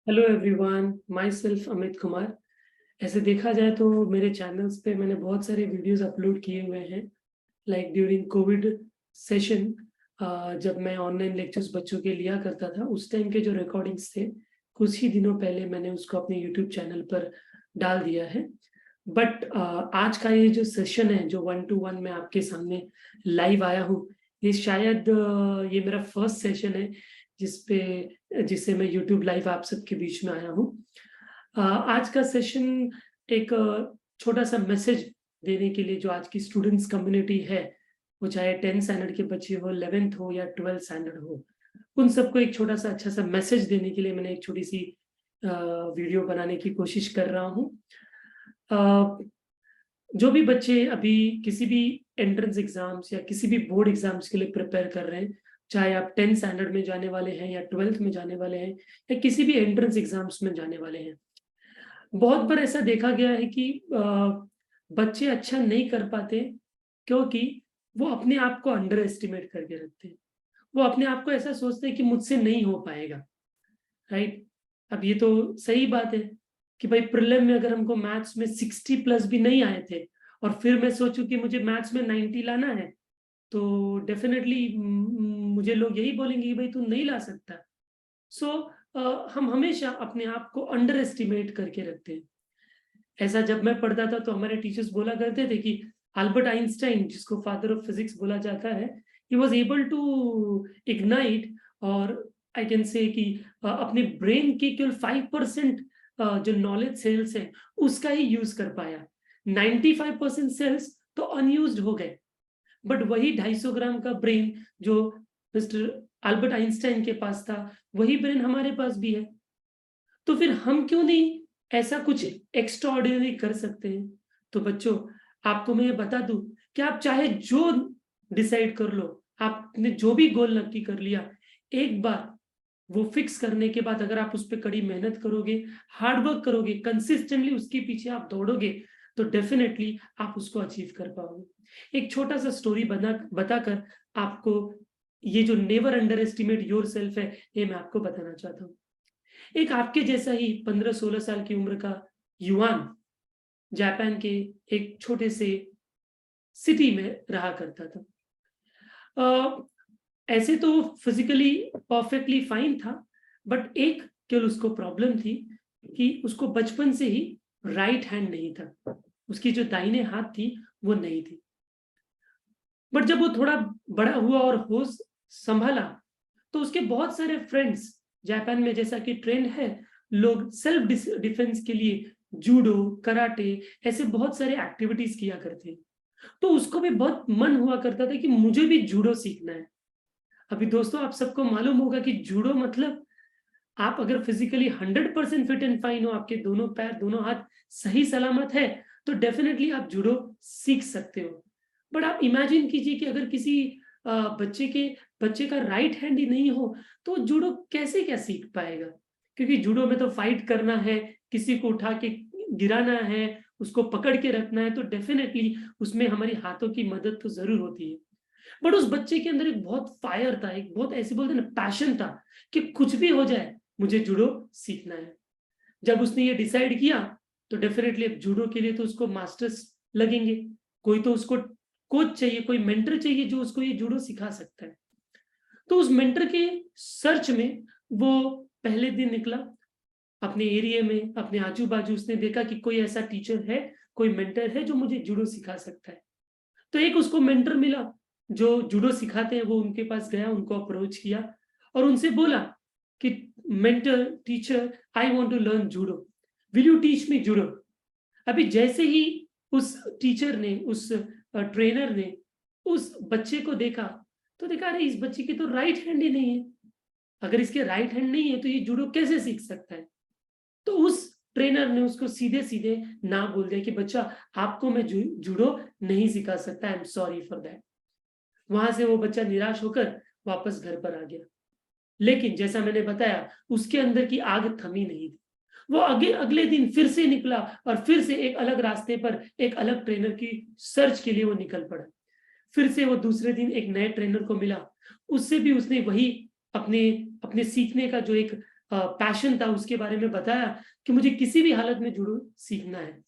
Hello everyone, my self Amit Kumar. ऐसे देखा जाए तो मेरे चैनल्स पे मैंने बहुत सारे वीडियोस अपलोड किए हुए हैं। लाइक ड्यूरिंग कोविड सेशन, जब मैं ऑनलाइन लेक्चर्स बच्चों के लिया करता था, उस टाइम के जो रिकॉर्डिंग्स थे, कुछ ही दिनों पहले मैंने उसको अपने यूट्यूब चैनल पर डाल दिया है। बट आज का ये जो सेशन है, जो 1-to-1 में आपके सामने लाइव आया हूँ, ये शायद ये मेरा फर्स्ट सेशन है जिससे मैं यूट्यूब लाइव आप सबके बीच में आया हूँ। आज का सेशन एक छोटा सा मैसेज देने के लिए, जो आज की स्टूडेंट्स कम्युनिटी है, वो चाहे 10th स्टैंडर्ड के बच्चे हो, 11th हो या 12th स्टैंडर्ड हो, उन सबको एक छोटा सा अच्छा सा मैसेज देने के लिए मैंने एक छोटी सी वीडियो बनाने की कोशिश कर रहा हूँ। जो भी बच्चे अभी किसी भी एंट्रेंस एग्जाम्स या किसी भी बोर्ड एग्जाम्स के लिए प्रिपेयर कर रहे हैं, चाहे आप 10th स्टैंडर्ड में जाने वाले हैं या 12th में जाने वाले हैं या किसी भी एंट्रेंस एग्जाम्स में जाने वाले हैं, बहुत बार ऐसा देखा गया है कि बच्चे अच्छा नहीं कर पाते क्योंकि वो अपने आप को अंडर एस्टिमेट करके रखते हैं। वो अपने आप को ऐसा सोचते हैं कि मुझसे नहीं हो पाएगा, राइट। अब ये तो सही बात है कि भाई प्रीलिम में अगर हमको मैथ्स में 60+ भी नहीं आए थे और फिर मैं सोचूं कि मुझे मैथ्स में 90 लाना है, तो डेफिनेटली मुझे लोग यही बोलेंगे कि भाई तू नहीं ला सकता। सो हम हमेशा अपने आप को अंडर एस्टिमेट करके रखते हैं। ऐसा जब मैं पढ़ता था तो हमारे टीचर्स बोला करते थे कि अल्बर्ट आइंस्टाइन, जिसको फादर ऑफ फिजिक्स बोला जाता है, he was able to ignite, और आई कैन से कि अपने ब्रेन के केवल 5% जो नॉलेज सेल्स है उसका ही यूज कर पाया। 95% सेल्स तो अनयूज्ड हो गए। बट वही 250 ग्राम का ब्रेन जो मिस्टर अल्बर्ट आइंस्टाइन के पास था, वही ब्रेन हमारे पास भी है। तो फिर हम क्यों नहीं ऐसा कुछ एक्स्ट्राऑर्डिनरी कर सकते हैं? तो बच्चों, आपको मैं ये बता दूं कि आप चाहे जो डिसाइड कर लो, आपने जो भी गोल नक्की कर लिया, एक बार वो फिक्स करने के बाद अगर आप उस पर कड़ी मेहनत करोगे, हार्ड वर्क करोगे, कंसिस्टेंटली उसके पीछे आप दौड़ोगे, तो डेफिनेटली आप उसको अचीव कर पाओगे। एक छोटा सा स्टोरी बताकर आपको ये जो never under estimate your self है, ये मैं आपको बताना चाहता हूँ। एक आपके जैसा ही 15-16 साल की उम्र का युवान जापान के एक छोटे से सिटी में रहा करता था। ऐसे तो फिजिकली परफेक्टली फाइन था, बट एक केवल उसको प्रॉब्लम थी कि उसको बचपन से ही राइट हैंड नहीं था। उसकी जो दाहिने हाथ थी वो नहीं थी। बट जब वो थोड़ा बड़ा हुआ और होश संभाला, तो उसके बहुत सारे फ्रेंड्स, जापान में जैसा कि ट्रेंड है, लोग सेल्फ डिफेंस के लिए जूडो, कराटे, ऐसे बहुत सारे एक्टिविटीज किया करते हैं। तो उसको भी बहुत मन हुआ करता था कि मुझे भी जूडो सीखना है। अभी दोस्तों, आप सबको मालूम होगा कि जूडो मतलब, आप अगर फिजिकली 100% फिट एंड फाइन हो, आपके दोनों पैर दोनों हाथ सही सलामत है, तो डेफिनेटली आप जूडो सीख सकते हो। बट आप इमेजिन कीजिए कि अगर किसी बच्चे का राइट हैंड ही नहीं हो, तो जूडो कैसे क्या सीख पाएगा? क्योंकि जूडो में तो फाइट करना है, किसी को उठा के गिराना है, उसको पकड़ के रखना है, तो डेफिनेटली उसमें हमारी हाथों की मदद तो जरूर होती है। बट उस बच्चे के अंदर एक बहुत फायर था, एक बहुत ऐसे बोलते ना पैशन था कि कुछ भी हो जाए मुझे जूडो सीखना है। जब उसने ये डिसाइड किया, तो डेफिनेटली अब जूडो के लिए तो उसको मास्टर्स लगेंगे, कोई तो उसको कोच चाहिए, कोई मेंटर चाहिए जो उसको ये जूडो सिखा सकता है। तो उस मेंटर के सर्च में वो पहले दिन निकला। अपने एरिया में, अपने आजू बाजू उसने देखा कि कोई ऐसा टीचर है, कोई मेंटर है जो मुझे जूडो सिखा सकता है। तो एक उसको मेंटर मिला जो जूडो सिखाते हैं, वो उनके पास गया, उनको अप्रोच किया और उनसे बोला कि mentor, teacher, I want to learn judo, will you teach me judo? अभी जैसे ही उस टीचर ने, उस ट्रेनर ने उस बच्चे को देखा, तो देखा अरे इस बच्चे की तो राइट हैंड ही नहीं है। अगर इसके राइट हैंड नहीं है तो ये जूडो कैसे सीख सकता है? तो उस ट्रेनर ने उसको सीधे सीधे ना बोल दिया कि बच्चा, आपको मैं जूडो नहीं सिखा सकता, I am sorry for that. वहां से वो बच्चा निराश होकर वापस घर पर आ गया। लेकिन जैसा मैंने बताया, उसके अंदर की आग थमी नहीं थी। वो अगले दिन फिर से निकला और फिर से एक अलग रास्ते पर एक अलग ट्रेनर की सर्च के लिए वो निकल पड़ा। फिर से वो दूसरे दिन एक नए ट्रेनर को मिला, उससे भी उसने वही अपने अपने सीखने का जो एक पैशन था उसके बारे में बताया कि मुझे किसी भी हालत में जूडो सीखना है।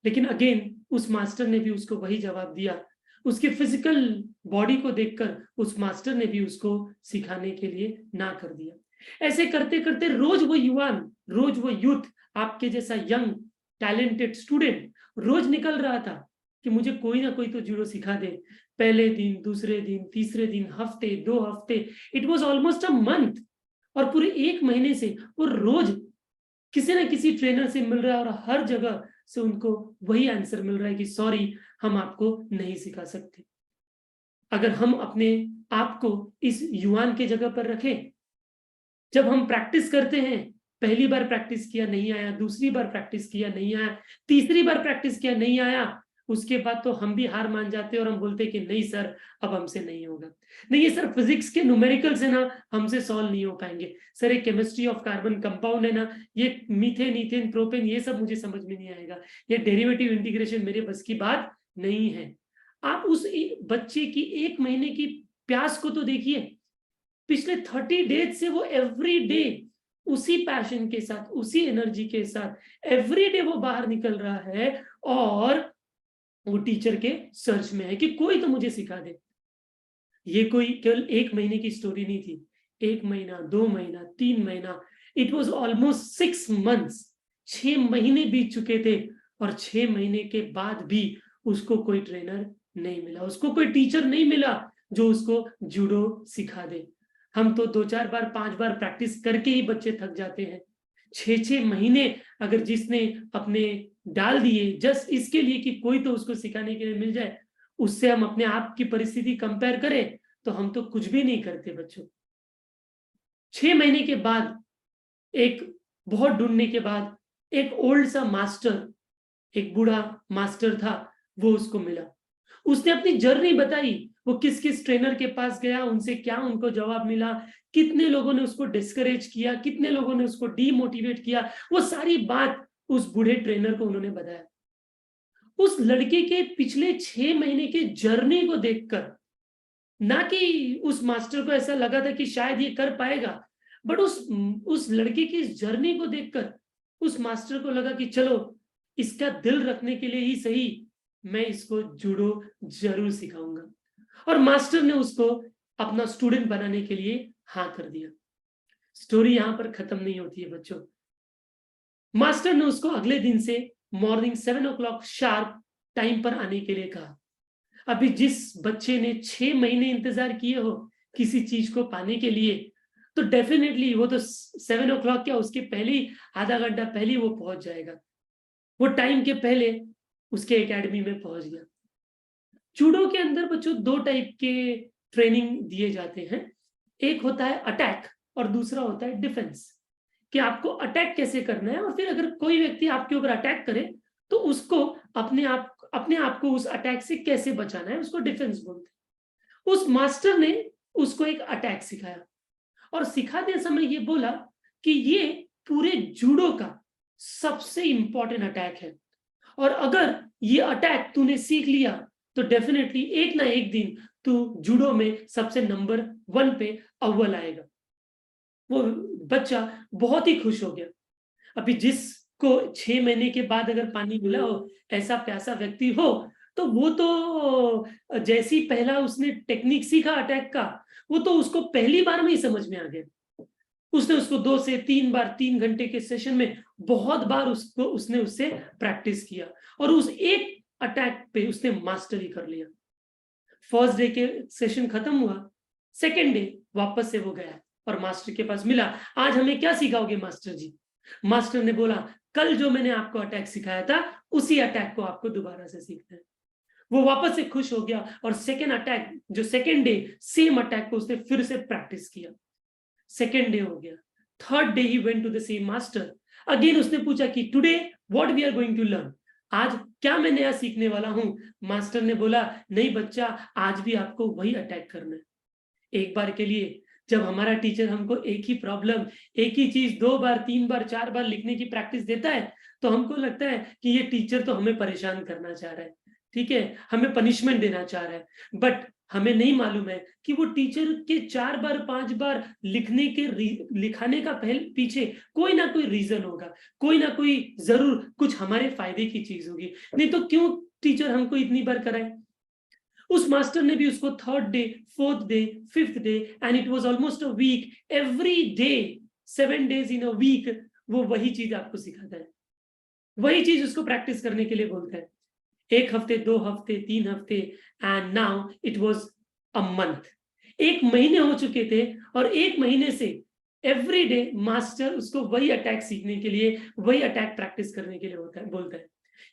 लेकिन अगेन उस मास्टर ने भी उसको वही जवाब दिया। उसके फिजिकल बॉडी को देखकर उस मास्टर ने भी उसको सिखाने के लिए ना कर दिया। ऐसे करते करते रोज वो यूथ, आपके जैसा यंग टैलेंटेड स्टूडेंट रोज निकल रहा था कि मुझे कोई ना कोई तो जूडो सिखा दे। पहले दिन, दूसरे दिन, तीसरे दिन, हफ्ते, 2 हफ्ते, it was almost a month. और पूरे 1 महीने से वो रोज किसी ना किसी ट्रेनर से मिल रहा है और हर जगह से उनको वही आंसर मिल रहा है कि सॉरी, हम आपको नहीं सिखा सकते। अगर हम अपने आप को इस युवान के जगह पर रखें, जब हम प्रैक्टिस करते हैं, पहली बार प्रैक्टिस किया नहीं आया, दूसरी बार प्रैक्टिस किया नहीं आया, तीसरी बार प्रैक्टिस किया नहीं आया, उसके बाद तो हम भी हार मान जाते हैं और हम बोलते हैं कि नहीं सर, अब हमसे नहीं होगा। नहीं, ये सर फिजिक्स के न्यूमेरिकल्स है ना, हमसे सॉल्व नहीं हो पाएंगे। सर एक केमिस्ट्री ऑफ कार्बन कंपाउंड है ना, ये मीथेन, ईथेन, प्रोपेन, ये सब मुझे समझ में नहीं आएगा, ये डेरिवेटिव इंटीग्रेशन मेरे बस की बात नहीं है। आप उस बच्चे की 1 महीने की प्यास को तो देखिए। पिछले 30 डेज से वो एवरी डे उसी पैशन के साथ, उसी एनर्जी के साथ एवरी डे वो बाहर निकल रहा है और वो टीचर के सर्च में है कि कोई तो मुझे सिखा दे। ये कोई केवल 1 महीने की स्टोरी नहीं थी। 1 महीना, 2 महीना, 3 महीना, इट वाज ऑलमोस्ट 6 मंथ्स। 6 महीने बीत चुके थे और 6 महीने के बाद भी उसको कोई ट्रेनर नहीं मिला, उसको कोई टीचर नहीं मिला जो उसको जूडो सिखा दे। हम तो 2-4 बार, 5 बार प्रैक्टिस करके ही बच्चे थक जाते हैं। 6-6 महीने अगर जिसने अपने डाल दिए जस्ट इसके लिए कि कोई तो उसको सिखाने के लिए मिल जाए, उससे हम अपने आप की परिस्थिति कंपेयर करें तो हम तो कुछ भी नहीं करते बच्चों। 6 महीने के बाद, एक बहुत ढूंढने के बाद, एक ओल्ड सा मास्टर, एक बूढ़ा मास्टर था, वो उसको मिला। उसने अपनी जर्नी बताई, वो किस किस ट्रेनर के पास गया, उनसे क्या उनको जवाब मिला, कितने लोगों ने उसको डिस्करेज किया, कितने लोगों ने उसको डीमोटिवेट किया, वो सारी बात उस बूढ़े ट्रेनर को उन्होंने बताया। उस लड़के के पिछले 6 महीने के जर्नी को देखकर, ना कि उस मास्टर को ऐसा लगा था कि शायद ये कर पाएगा, बट उस लड़के की जर्नी को देखकर उस मास्टर को लगा कि चलो, इसका दिल रखने के लिए ही सही मैं इसको जूडो जरूर सिखाऊंगा। और मास्टर ने उसको अपना स्टूडेंट बनाने के लिए हाँ कर दिया। स्टोरी यहां पर खत्म नहीं होती है बच्चों। मास्टर ने उसको अगले दिन से मॉर्निंग 7 o'clock शार्प टाइम पर आने के लिए कहा। अभी जिस बच्चे ने 6 महीने इंतजार किए हो किसी चीज को पाने के लिए, तो डेफिनेटली वो तो 7 o'clock क्या, उसके पहले ही आधा घंटा पहले ही वो पहुंच जाएगा। वो टाइम के पहले उसके एकेडमी में पहुंच गया। जूडो के अंदर बच्चों 2 टाइप के ट्रेनिंग दिए जाते हैं। एक होता है अटैक और दूसरा होता है डिफेंस, कि आपको अटैक कैसे करना है, और फिर अगर कोई व्यक्ति आपके ऊपर अटैक करे तो उसको अपने आप को उस अटैक से कैसे बचाना है, उसको डिफेंस बोलते हैं। उस मास्टर ने उसको एक अटैक सिखाया और सिखाते समय ये बोला कि ये पूरे जूडो का सबसे इंपॉर्टेंट अटैक है, और अगर ये अटैक तूने सीख लिया तो डेफिनेटली एक ना एक दिन तू जूडो में सबसे नंबर 1 पे अव्वल आएगा। वो बच्चा बहुत ही खुश हो गया। अभी जिसको 6 महीने के बाद अगर पानी मिला हो, ऐसा प्यासा व्यक्ति हो, तो वो तो जैसी पहला उसने टेक्निक सीखा अटैक का, वो तो उसको पहली बार में ही समझ में आ गया। उसने उसको 2 से 3 बार, 3 घंटे के सेशन में बहुत बार उसने उससे प्रैक्टिस किया और उस एक अटैक पे उसने मास्टरी कर लिया। फर्स्ट डे के सेशन खत्म हुआ, सेकेंड डे वापस से वो गया और मास्टर के पास मिला। आज हमें क्या सिखाओगे मास्टर जी? मास्टर ने बोला, कल जो मैंने आपको अटैक सिखाया था उसी अटैक को आपको दोबारा से सीखना है। वो वापस से खुश हो गया और सेकेंड अटैक, जो सेकेंड डे सेम अटैक को उसने फिर से प्रैक्टिस किया। सेकेंड डे हो गया, third day he went to the same master. Again उसने पूछा कि today what we are going to learn, आज क्या मैं नया सीखने वाला हूं? मास्टर ने बोला, नहीं बच्चा, आज भी आपको वही अटैक करना है। एक बार के लिए जब हमारा टीचर हमको एक ही प्रॉब्लम, एक ही चीज 2 बार, 3 बार, 4 बार लिखने की प्रैक्टिस देता है तो हमको लगता है कि ये टीचर तो हमें परेशान करना चाह रहा है, ठीक है, हमें पनिशमेंट देना चाह रहा है। बट हमें नहीं मालूम है कि वो टीचर के 4 बार 5 बार लिखाने का पीछे कोई ना कोई रीजन होगा, कोई ना कोई जरूर कुछ हमारे फायदे की चीज होगी, नहीं तो क्यों टीचर हमको इतनी बार कराए। उस मास्टर ने भी उसको 3rd day, 4th day, 5th day, and it was almost a week, every day 7 days in a week वो वही चीज आपको सिखाता है, वही चीज उसको प्रैक्टिस करने के लिए बोलता है। 1 हफ्ते, 2 हफ्ते, 3 हफ्ते, and now it was a month. 1 महीने हो चुके थे और 1 महीने से एवरी डे मास्टर उसको वही अटैक सीखने के लिए, वही अटैक प्रैक्टिस करने के लिए बोलता है।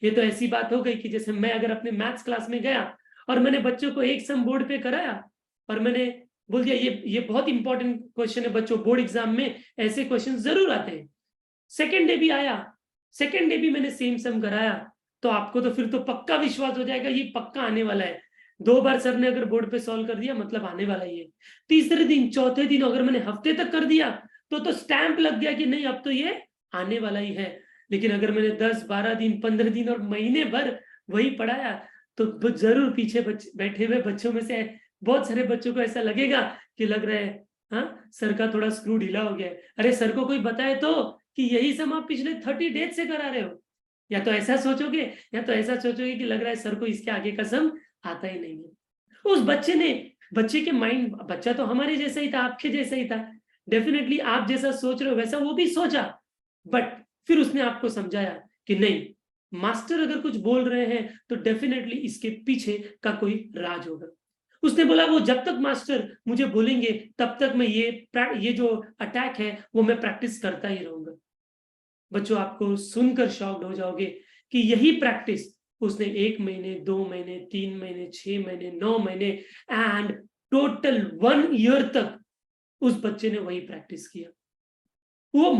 ये तो ऐसी बात हो गई कि जैसे मैं अगर अपने मैथ्स क्लास में गया और मैंने बच्चों को एक सम बोर्ड पे कराया और मैंने बोल दिया ये बहुत इंपॉर्टेंट क्वेश्चन है बच्चों, बोर्ड एग्जाम में ऐसे क्वेश्चन जरूर आते हैं। सेकेंड डे भी आया, सेकेंड डे भी मैंने सेम सम कराया, तो आपको तो फिर तो पक्का विश्वास हो जाएगा ये पक्का आने वाला है। 2 बार सर ने अगर बोर्ड पे सॉल्व कर दिया मतलब आने वाला ही है। तीसरे दिन, चौथे दिन अगर मैंने हफ्ते तक कर दिया तो स्टैंप लग गया कि नहीं अब तो ये आने वाला ही है। लेकिन अगर मैंने 10, 12 दिन, 15 दिन और महीने भर वही पढ़ाया तो जरूर पीछे बैठे हुए बच्चों में से बहुत सारे बच्चों को ऐसा लगेगा कि लग रहा है हाँ सर का थोड़ा स्क्रू ढीला हो गया है। अरे सर को कोई बताए तो कि यही सम आप पिछले 30 डेज से करा रहे हो, या तो ऐसा सोचोगे या तो ऐसा सोचोगे कि लग रहा है सर को इसके आगे का सम आता ही नहीं है। उस बच्चे के माइंड, बच्चा तो हमारे जैसा ही था, आपके जैसा ही था, डेफिनेटली आप जैसा सोच रहे हो वैसा वो भी सोचा, बट फिर उसने आपको समझाया कि नहीं, मास्टर अगर कुछ बोल रहे हैं तो डेफिनेटली इसके पीछे का कोई राज होगा। उसने बोला वो जब तक मास्टर मुझे बोलेंगे तब तक मैं ये जो अटैक है वो मैं प्रैक्टिस करता ही रहूंगा। बच्चों आपको सुनकर शॉक्ड हो जाओगे कि यही प्रैक्टिस उसने 1 महीने, 2 महीने, 3 महीने, 6 महीने, 9 महीने एंड टोटल 1 ईयर तक उस बच्चे ने वही प्रैक्टिस किया। वो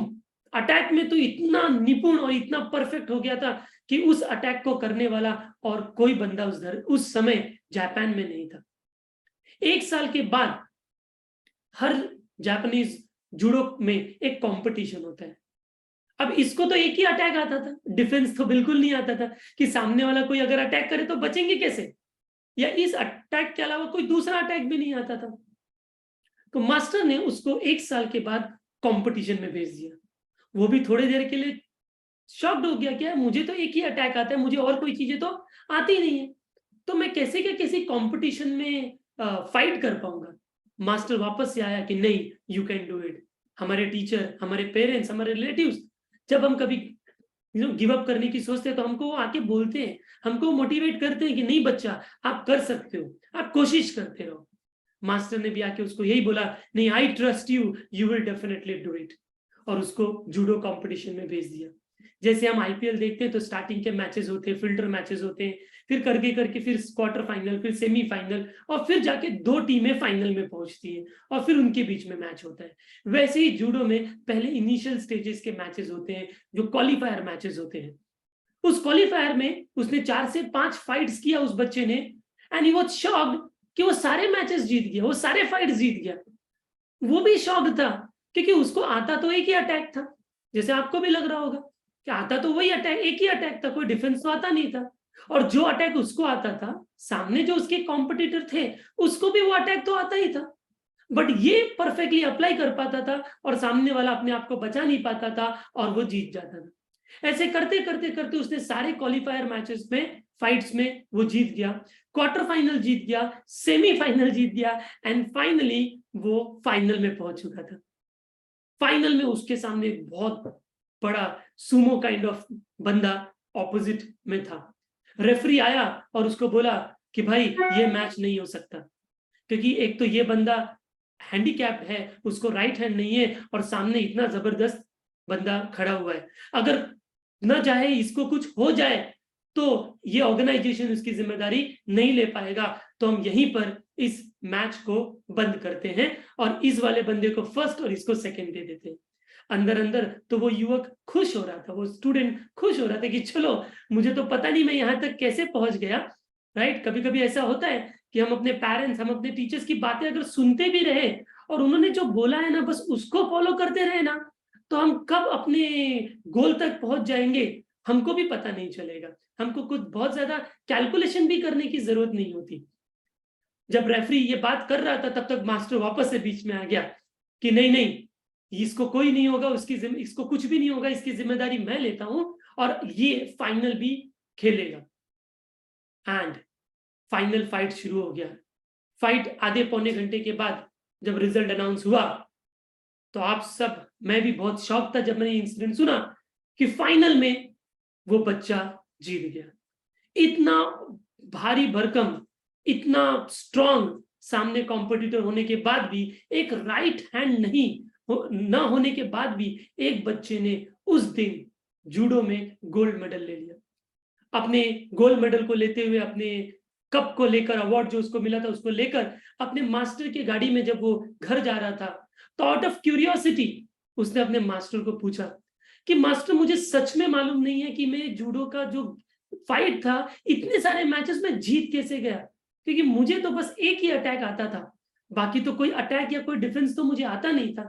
अटैक में तो इतना निपुण और इतना परफेक्ट हो गया था कि उस अटैक को करने वाला और कोई बंदा उस समय जापान में नहीं था। 1 साल के बाद हर जापानीज जूडो में एक कंपटीशन होता है। अब इसको तो एक ही अटैक आता था, डिफेंस तो बिल्कुल नहीं आता था कि सामने वाला कोई अगर अटैक करे तो बचेंगे कैसे, या इस अटैक के अलावा कोई दूसरा अटैक भी नहीं आता था। तो मास्टर ने उसको 1 साल के बाद कंपटीशन में भेज दिया। वो भी थोड़ी देर के लिए शॉक्ड हो गया, क्या मुझे तो एक ही अटैक आता है, मुझे और कोई चीजें तो आती नहीं है, तो मैं कैसे क्या किसी कंपटीशन में फाइट कर पाऊंगा। मास्टर वापस से आया कि नहीं, यू कैन डू इट। हमारे टीचर, हमारे पेरेंट्स, हमारे रिलेटिव्स जब हम कभी गिव अप करने की सोचते हैं तो हमको वो आके बोलते हैं, हमको मोटिवेट करते हैं कि नहीं बच्चा आप कर सकते हो, आप कोशिश करते रहो। मास्टर ने भी आके उसको यही बोला, नहीं I trust you, you will definitely do it, और उसको जूडो कंपटीशन में भेज दिया। जैसे हम आईपीएल देखते हैं तो स्टार्टिंग के मैचेस होते हैं, फिल्टर मैचेस होते हैं, फिर करके करके फिर क्वार्टर फाइनल, फिर सेमीफाइनल, और फिर जाके 2 टीमें फाइनल में पहुंचती है और फिर उनके बीच में मैच होता है। वैसे ही जूडो में पहले इनिशियल स्टेजेस के मैचेस होते हैं जो क्वालिफायर मैचेस होते हैं। उस क्वालिफायर में उसने 4 से 5 फाइट्स किया उस बच्चे ने, एंड ही वाज शॉक्ड कि वो सारे मैचेस जीत गया, वो सारे फाइट्स जीत गया। वो भी शॉक्ड था क्योंकि उसको आता तो एक ही अटैक था, जैसे आपको भी लग रहा होगा कि आता तो वही अटैक, एक ही अटैक था, कोई डिफेंस तो आता नहीं था। और जो अटैक उसको आता था, सामने जो उसके कॉम्पिटिटर थे उसको भी वो अटैक तो आता ही था, बट ये परफेक्टली अप्लाई कर पाता था और सामने वाला अपने आप को बचा नहीं पाता था और वो जीत जाता था। ऐसे करते करते करते उसने सारे क्वालिफायर मैचेस में, फाइट्स में वो जीत गया, क्वार्टर फाइनल जीत गया, सेमीफाइनल जीत गया, एंड फाइनली वो फाइनल में पहुंच चुका था। फाइनल में उसके सामने एक बहुत बड़ा सुमो काइंड ऑफ बंदा ऑपोजिट में था। रेफरी आया और उसको बोला कि भाई ये मैच नहीं हो सकता, क्योंकि एक तो ये बंदा हैंडीकैप्ड है, उसको राइट हैंड नहीं है, और सामने इतना जबरदस्त बंदा खड़ा हुआ है, अगर न चाहे इसको कुछ हो जाए तो ये ऑर्गेनाइजेशन उसकी जिम्मेदारी नहीं ले पाएगा, तो हम यहीं पर इस मैच को बंद करते हैं और इस वाले बंदे को फर्स्ट और इसको सेकंड दे देते हैं। अंदर अंदर तो वो युवक खुश हो रहा था, वो स्टूडेंट खुश हो रहा था कि चलो, मुझे तो पता नहीं मैं यहाँ तक कैसे पहुंच गया। राइट, कभी कभी ऐसा होता है कि हम अपने पेरेंट्स, हम अपने टीचर्स की बातें अगर सुनते भी रहे और उन्होंने जो बोला है ना बस उसको फॉलो करते रहे ना, तो हम कब अपने गोल तक पहुंच जाएंगे हमको भी पता नहीं चलेगा। हमको कुछ बहुत ज्यादा कैलकुलेशन भी करने की जरूरत नहीं होती। जब रेफरी ये बात कर रहा था तब तक मास्टर वापस से बीच में आ गया कि नहीं नहीं, इसको कोई नहीं होगा, इसको कुछ भी नहीं होगा, इसकी जिम्मेदारी मैं लेता हूं और ये फाइनल भी खेलेगा। एंड फाइनल फाइट शुरू हो गया। फाइट आधे पौने घंटे के बाद जब रिजल्ट अनाउंस हुआ तो आप सब, मैं भी बहुत शॉक था जब मैंने इंसिडेंट सुना कि फाइनल में वो बच्चा जीत गया। इतना भारी भरकम, इतना स्ट्रॉन्ग सामने कॉम्पिटिटर होने के बाद भी, एक राइट हैंड न होने के बाद भी एक बच्चे ने उस दिन जूडो में गोल्ड मेडल ले लिया। अपने गोल्ड मेडल को लेते हुए, अपने कप को लेकर, अवार्ड जो उसको मिला था उसको लेकर अपने मास्टर की गाड़ी में जब वो घर जा रहा था तो आउट ऑफ क्यूरियोसिटी उसने अपने मास्टर को पूछा कि मास्टर, मुझे सच में मालूम नहीं है कि मैं जूडो का जो फाइट था इतने सारे मैचेस में जीत कैसे गया, क्योंकि मुझे तो बस एक ही अटैक आता था, बाकी तो कोई अटैक या कोई डिफेंस तो मुझे आता नहीं था।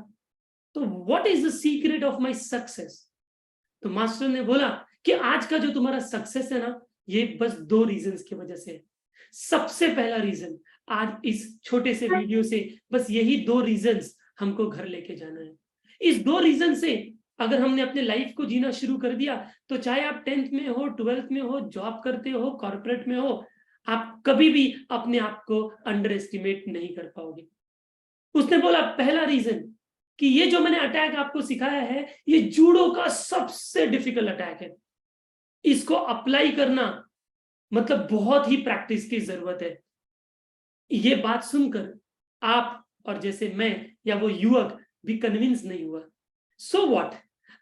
तो what is the secret of my success? तो मास्टर ने बोला कि आज का जो तुम्हारा सक्सेस है ना, ये बस 2 रीजंस की वजह से है। सबसे पहला रीजन, आज इस छोटे से वीडियो से बस यही 2 रीजंस हमको घर लेके जाना है। इस 2 रीजन से अगर हमने अपने लाइफ को जीना शुरू कर दिया तो चाहे आप 10th में हो, 12th में हो, जॉब करते हो, कॉर्पोरेट में हो, आप कभी भी अपने आप को अंडर एस्टिमेट नहीं कर पाओगे। उसने बोला पहला रीजन कि ये जो मैंने अटैक आपको सिखाया है ये जूडो का सबसे डिफिकल्ट अटैक है। इसको अप्लाई करना मतलब बहुत ही प्रैक्टिस की जरूरत है। ये बात सुनकर आप और जैसे मैं या वो युवक भी कन्विंस नहीं हुआ। सो व्हाट,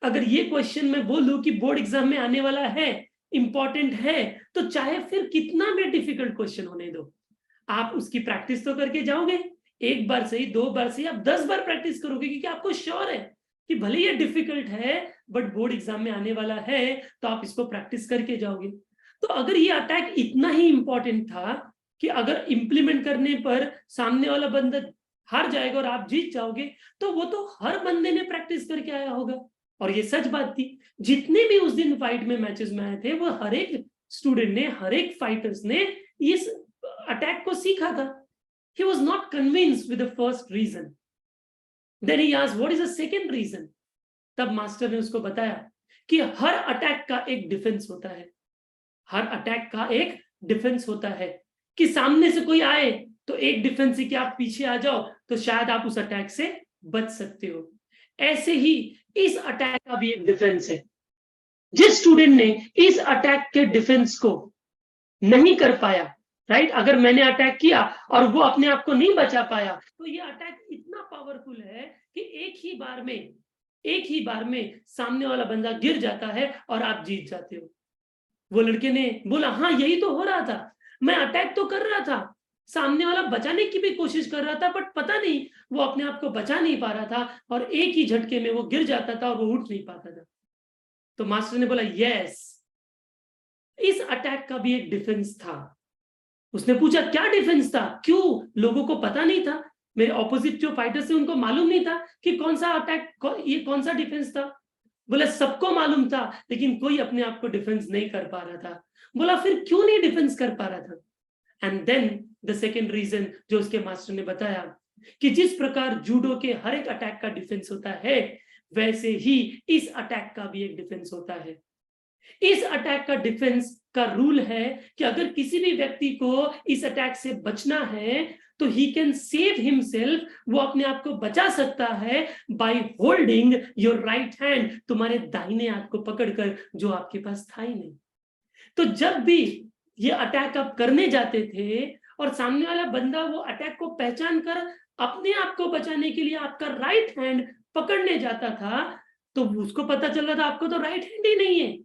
अगर ये क्वेश्चन मैं बोलूं कि बोर्ड एग्जाम में आने वाला है, इंपॉर्टेंट है, तो चाहे फिर कितना भी डिफिकल्ट क्वेश्चन होने दो, आप उसकी प्रैक्टिस तो करके जाओगे। 1 बार सही, 2 बार सही, आप 10 बार प्रैक्टिस करोगे, क्योंकि आपको श्योर है कि भले ये डिफिकल्ट है बट बोर्ड एग्जाम में आने वाला है, तो आप इसको प्रैक्टिस करके जाओगे। तो अगर ये अटैक इतना ही इंपॉर्टेंट था कि अगर इंप्लीमेंट करने पर सामने वाला बंदा हार जाएगा और आप जीत जाओगे, तो वो तो हर बंदे ने प्रैक्टिस करके आया होगा। और ये सच बात थी, जितने भी उस दिन फाइट में मैचेस में आए थे वो हर एक स्टूडेंट ने, हर एक फाइटर्स ने इस अटैक को सीखा था। He was not convinced with the first reason. Then he asked, what is the second reason? तब मास्टर ने उसको बताया कि हर अटैक का एक डिफेंस होता है। हर अटैक का एक डिफेंस होता है कि सामने से कोई आए तो एक डिफेंस है कि आप पीछे आ जाओ तो शायद आप उस अटैक से बच सकते हो। ऐसे ही इस अटैक का भी एक डिफेंस है। जिस स्टूडेंट ने इस अटैक के डिफेंस को नहीं कर पाया, राइट, अगर मैंने अटैक किया और वो अपने आप को नहीं बचा पाया, तो ये अटैक इतना पावरफुल है कि एक ही बार में सामने वाला बंदा गिर जाता है और आप जीत जाते हो। वो लड़के ने बोला, हाँ यही तो हो रहा था, मैं अटैक तो कर रहा था, सामने वाला बचाने की भी कोशिश कर रहा था, बट पता नहीं वो अपने आप को बचा नहीं पा रहा था और एक ही झटके में वो गिर जाता था और वो उठ नहीं पाता था। तो मास्टर ने बोला, यस, इस अटैक का भी एक डिफेंस था। उसने पूछा क्या डिफेंस था, क्यों लोगों को पता नहीं था, मेरे ऑपोजिट जो फाइटर्स थे उनको मालूम नहीं था कि कौन सा अटैक, ये कौन सा डिफेंस था? बोला सबको मालूम था लेकिन कोई अपने आप को डिफेंस नहीं कर पा रहा था। बोला फिर क्यों नहीं डिफेंस कर पा रहा था? And then the second reason जो उसके मास्टर ने बताया कि जिस प्रकार जूडो के हर एक अटैक का डिफेंस होता है, वैसे ही इस अटैक का भी एक डिफेंस होता है। इस अटैक का डिफेंस का रूल है कि अगर किसी भी व्यक्ति को इस अटैक से बचना है तो ही कैन सेव हिमसेल्फ, वो अपने आप को बचा सकता है by holding your right hand, तुम्हारे दाहिने हाथ को पकड़कर, जो आपके पास था ही नहीं। तो जब भी ये अटैक आप करने जाते थे और सामने वाला बंदा वो अटैक को पहचान कर अपने आप को बचाने के लिए आपका राइट हैंड पकड़ने जाता था, तो उसको पता चल रहा था आपको तो राइट हैंड ही नहीं है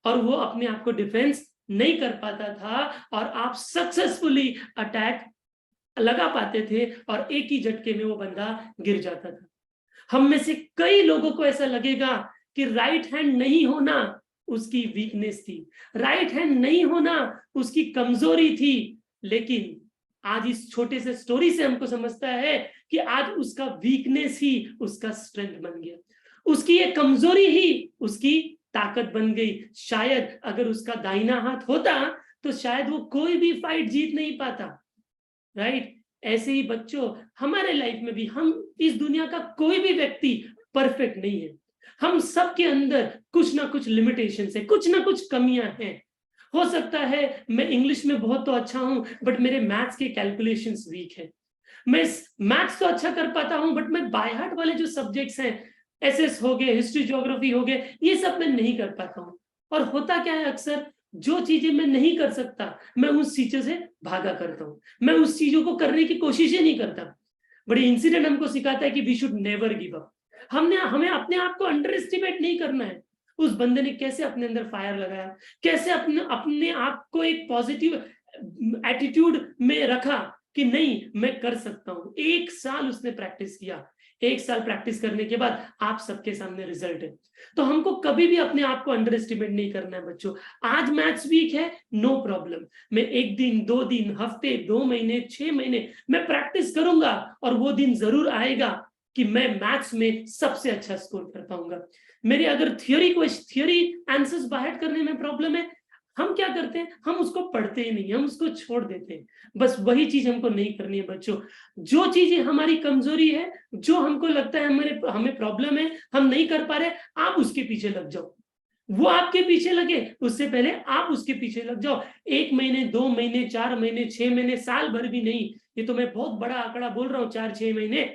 और वो अपने आप को डिफेंस नहीं कर पाता था और आप सक्सेसफुली अटैक लगा पाते थे और एक ही झटके में वो बंदा गिर जाता था। हम में से कई लोगों को ऐसा लगेगा कि राइट हैंड नहीं होना उसकी वीकनेस थी, राइट हैंड नहीं होना उसकी कमजोरी थी, लेकिन आज इस छोटे से स्टोरी से हमको समझता है कि आज उसका वीकनेस ही उसका स्ट्रेंथ बन गया, उसकी ये कमजोरी ही उसकी ताकत बन गई। शायद अगर उसका दाहिना हाथ होता तो शायद वो कोई भी फाइट जीत नहीं पाता, राइट। ऐसे ही बच्चों हमारे लाइफ में भी, हम इस दुनिया का कोई भी व्यक्ति परफेक्ट नहीं है। हम सबके अंदर कुछ ना कुछ लिमिटेशंस है, कुछ ना कुछ कमियां हैं। हो सकता है मैं इंग्लिश में बहुत तो अच्छा हूं, बट मेरे मैथ्स के कैलकुलेशंस वीक है। मैं मैथ्स तो अच्छा कर पाता हूं, बट मैं बाय हार्ट वाले जो सब्जेक्ट्स हैं, एसएस हो गए, हिस्ट्री ज्योग्राफी हो गए, ये सब मैं नहीं कर पाता हूं। और होता क्या है, अक्सर जो चीजें मैं नहीं कर सकता, मैं उस चीजों से भागा करता हूँ, मैं उस चीजों को करने की कोशिश ही नहीं करता। बड़ी इंसिडेंट हमको सिखाता है कि we should never give up. हमें अपने आप को अंडर एस्टिमेट नहीं करना है। उस बंदे ने कैसे अपने अंदर फायर लगाया, कैसे अपने अपने आप को एक पॉजिटिव एटीट्यूड में रखा कि नहीं मैं कर सकता हूं। 1 साल उसने प्रैक्टिस किया, 1 साल प्रैक्टिस करने के बाद आप सबके सामने रिजल्ट है। तो हमको कभी भी अपने आप को अंडर एस्टिमेट नहीं करना है बच्चों। आज मैथ्स वीक है, नो प्रॉब्लम, मैं 1 दिन 2 दिन, हफ्ते, 2 महीने, 6 महीने मैं प्रैक्टिस करूंगा, और वो दिन जरूर आएगा कि मैं मैथ्स में सबसे अच्छा स्कोर कर पाऊंगा। मेरे अगर थियोरी आंसर्स बाहर करने में प्रॉब्लम है, हम क्या करते हैं, हम उसको पढ़ते ही नहीं, हम उसको छोड़ देते हैं। बस वही चीज हमको नहीं करनी है बच्चों। जो चीजें हमारी कमजोरी है, जो हमको लगता है हमें प्रॉब्लम है, हम नहीं कर पा रहे, आप उसके पीछे लग जाओ। वो आपके पीछे लगे उससे पहले आप उसके पीछे लग जाओ। 1 महीने, 2 महीने, 4 महीने, 6 महीने, साल भर भी नहीं, ये तो मैं बहुत बड़ा आंकड़ा बोल रहा हूँ, 4-6 महीने,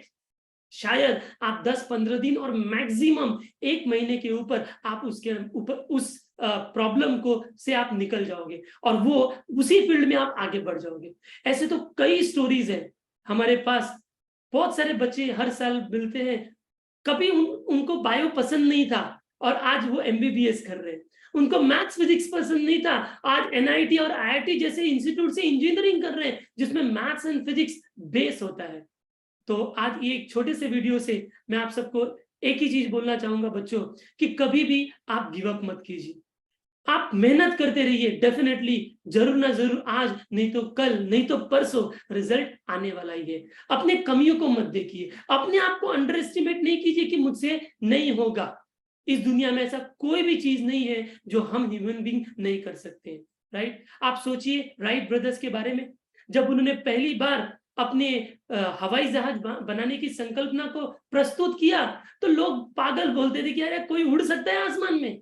शायद आप 10-15 दिन और मैक्सिमम 1 महीने के ऊपर आप उसके ऊपर उस प्रॉब्लम को से आप निकल जाओगे, और वो उसी फील्ड में आप आगे बढ़ जाओगे। ऐसे तो कई स्टोरीज है हमारे पास। बहुत सारे बच्चे हर साल मिलते हैं, कभी उनको बायो पसंद नहीं था और आज वो एमबीबीएस कर रहे हैं। उनको मैथ्स फिजिक्स पसंद नहीं था, आज एनआईटी और आईआईटी जैसे इंस्टीट्यूट से इंजीनियरिंग कर रहे हैं, जिसमें मैथ्स एंड फिजिक्स बेस होता है। तो आज ये एक छोटे से वीडियो से मैं आप सबको एक ही चीज बोलना चाहूंगा बच्चों, कि कभी भी आप गिव अप मत कीजिए। आप मेहनत करते रहिए, डेफिनेटली जरूर ना जरूर आज नहीं तो कल, नहीं तो परसों रिजल्ट आने वाला ही है। अपने कमियों को मत देखिए, अपने आप को अंडर एस्टिमेट नहीं कीजिए कि मुझसे नहीं होगा। इस दुनिया में ऐसा कोई भी चीज नहीं है जो हम ह्यूमन बीइंग नहीं कर सकते, राइट। आप सोचिए राइट ब्रदर्स के बारे में, जब उन्होंने पहली बार अपने हवाई जहाज बनाने की संकल्पना को प्रस्तुत किया, तो लोग पागल बोलते थे कि अरे कोई उड़ सकता है आसमान में।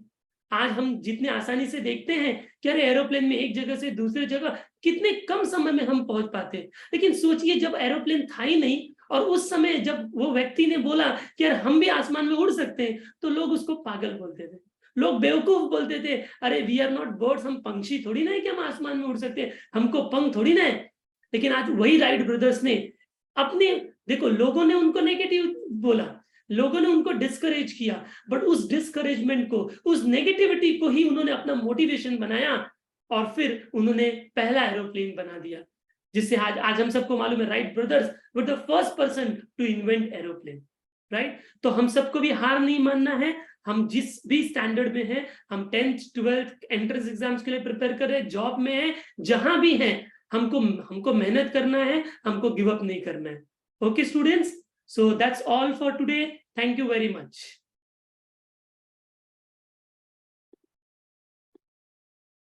आज हम जितने आसानी से देखते हैं कि अरे एरोप्लेन में एक जगह से दूसरी जगह कितने कम समय में हम पहुंच पाते हैं। लेकिन सोचिए जब एरोप्लेन था ही नहीं, और उस समय जब वो व्यक्ति ने बोला कि यार हम भी आसमान में उड़ सकते हैं, तो लोग उसको पागल बोलते थे, लोग बेवकूफ बोलते थे। अरे वी आर नॉट बर्ड्स, हम पंछी थोड़ी ना है कि हम आसमान में उड़ सकते हैं, हमको पंख थोड़ी ना है। लेकिन आज वही राइट ब्रदर्स ने अपने, देखो लोगों ने उनको नेगेटिव बोला, लोगों ने उनको डिस्करेज किया, बट उस डिस्करेजमेंट को, उस नेगेटिविटी को ही उन्होंने अपना मोटिवेशन बनाया, और फिर उन्होंने पहला एरोप्लेन बना दिया, जिससे आज हम सबको मालूम है Wright brothers were the first person to invent aeroplane, right. तो हम सबको भी हार नहीं मानना है। हम जिस भी स्टैंडर्ड में हैं, हम 10th 12th एंट्रेंस एग्जाम्स के लिए प्रिपेयर कर रहे हैं, जॉब में है, जहां भी हैं, हमको मेहनत करना है, हमको गिव अप नहीं करना है। Okay students, so that's all for today, thank you very much.